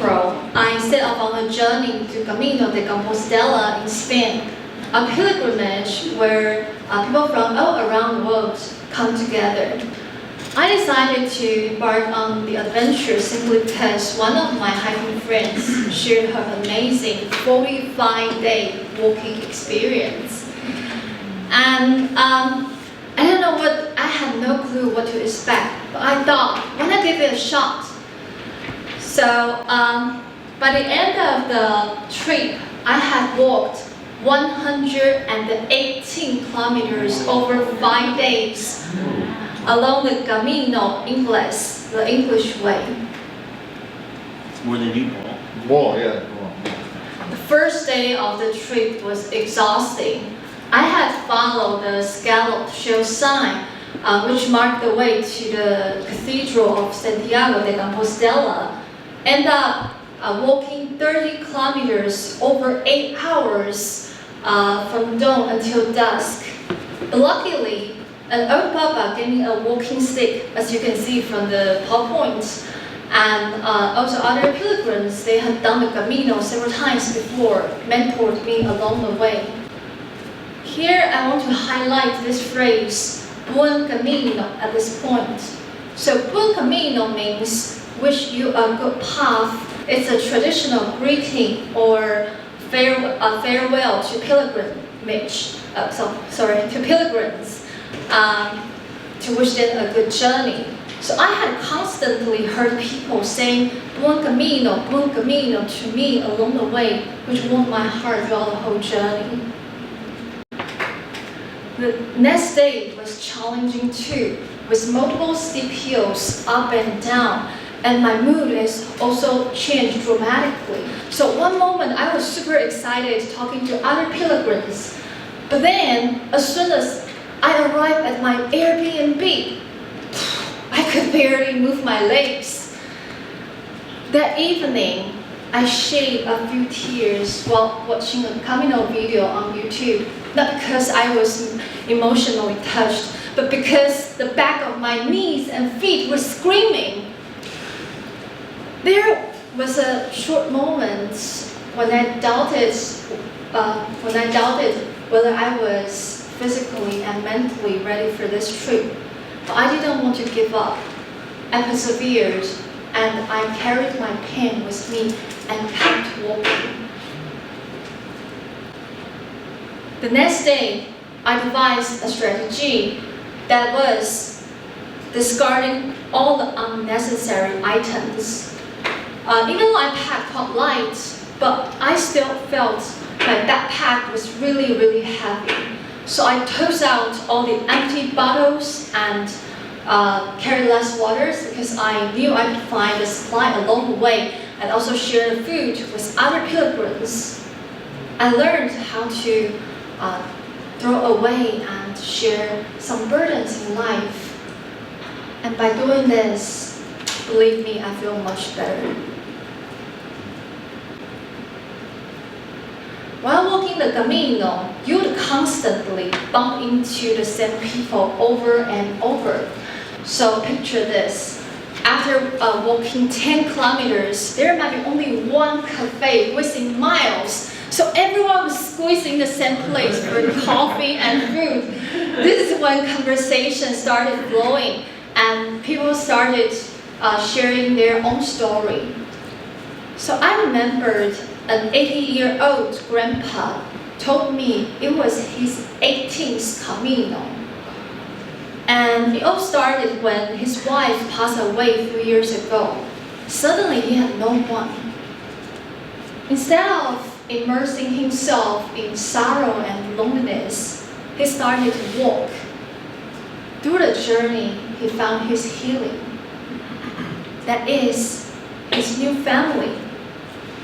April, I set off on a journey to Camino de Compostela in Spain, a pilgrimage where people from all around the world come together. I decided to embark on the adventure simply because one of my hiking friends shared her amazing 45-day walking experience. And I don't know what, I had no clue what to expect, but I thought, why not give it a shot? So by the end of the trip, I had walked 118 kilometers over 5 days along the Camino Inglés, the English way. It's more than you, Paul. More, yeah. The first day of the trip was exhausting. I had followed the scalloped shell sign, which marked the way to the Cathedral of Santiago de Compostela, end up walking 30 kilometers over 8 hours from dawn until dusk. But luckily, an old Papa gave me a walking stick, as you can see from the PowerPoint, and also other pilgrims, they had done the Camino several times before, mentored me along the way. Here I want to highlight this phrase, Buen Camino, at this point. So Buen Camino means wish you a good path. It's a traditional greeting or farewell to pilgrimage. To pilgrims, to wish them a good journey. So I had constantly heard people saying Buen Camino to me along the way, which warmed my heart throughout the whole journey. The next day was challenging too, with multiple steep hills up and down, and my mood has also changed dramatically. So one moment I was super excited talking to other pilgrims, but then as soon as I arrived at my Airbnb, I could barely move my legs. That evening, I shed a few tears while watching a Camino video on YouTube, not because I was emotionally touched, but because the back of my knees and feet were screaming. There was a short moment when I doubted whether I was physically and mentally ready for this trip, but I didn't want to give up. I persevered, and I carried my pen with me and kept walking. The next day, I devised a strategy that was discarding all the unnecessary items. Even though I packed quite light, but I still felt my backpack was really, really heavy. So I tossed out all the empty bottles and carried less waters because I knew I could find a supply along the way and also share the food with other pilgrims. I learned how to throw away and share some burdens in life. And by doing this, believe me, I feel much better. While walking the Camino, you would constantly bump into the same people over and over. So picture this. After walking 10 kilometers, there might be only one cafe within miles. So everyone was squeezing the same place for coffee and food. This is when conversation started flowing and people started sharing their own story. So I remembered an 80-year-old grandpa told me it was his 18th Camino. And it all started when his wife passed away 3 years ago. Suddenly he had no one. Instead of immersing himself in sorrow and loneliness, he started to walk. Through the journey, he found his healing. That is, his new family,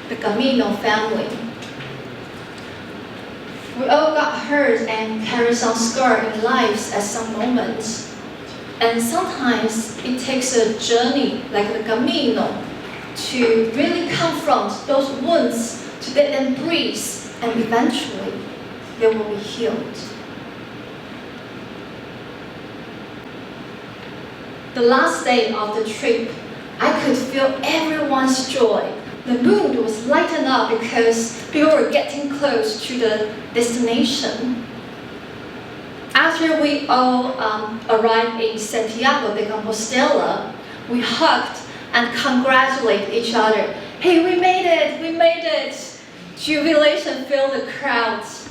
the Camino family. We all got hurt and carry some scar in lives at some moments. And sometimes it takes a journey like the Camino to really confront those wounds, to let them breathe, and eventually they will be healed. The last day of the trip, I could feel everyone's joy. The mood was lightened up because people were getting close to the destination. After we all arrived in Santiago de Compostela, we hugged and congratulated each other. Hey, we made it! We made it! Jubilation filled the crowds.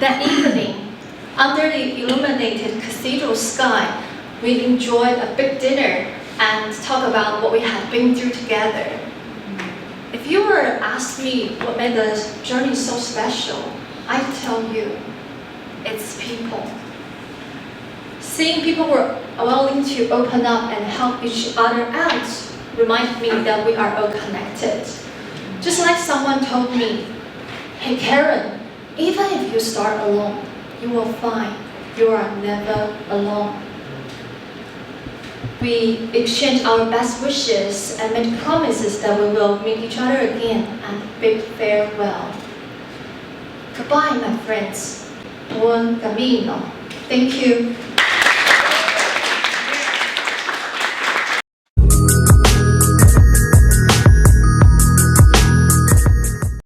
That evening, under the illuminated cathedral sky, we enjoyed a big dinner and talked about what we had been through together. If you were to ask me what made the journey so special, I'd tell you, it's people. Seeing people were willing to open up and help each other out reminded me that we are all connected. Just like someone told me, hey Karen, even if you start alone, you will find you are never alone. We exchanged our best wishes and made promises that we will meet each other again and bid farewell. Goodbye, my friends. Buen camino. Thank you.